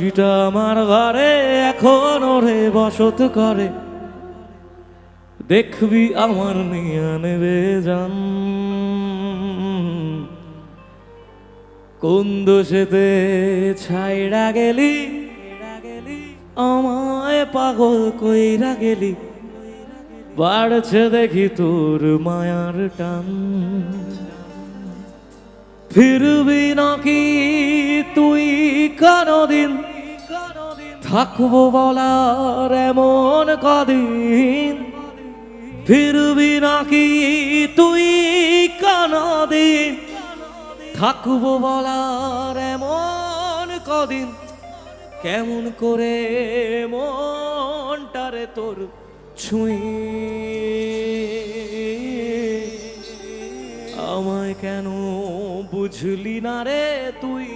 হাসিটা আমার ঘরে এখন ওরে বসত করে, দেখবি আমার নিয়ে নেবে জান। কোন দোষেতে ছাইড়া গেলি আমায় পাগল কইরা গেলি, বাড়ছে দেখি তোর মায়ার টান। ফিরবি নাকি তুই কোনদিন, থাকবো বলার এমন কদিন। ফিরবি নাকি তুই কোনদিন, থাকবো বলার এমন কদিন। কেমন করে মনটারে তোর ছুঁই, আমায় কেন বুঝলি না রে তুই।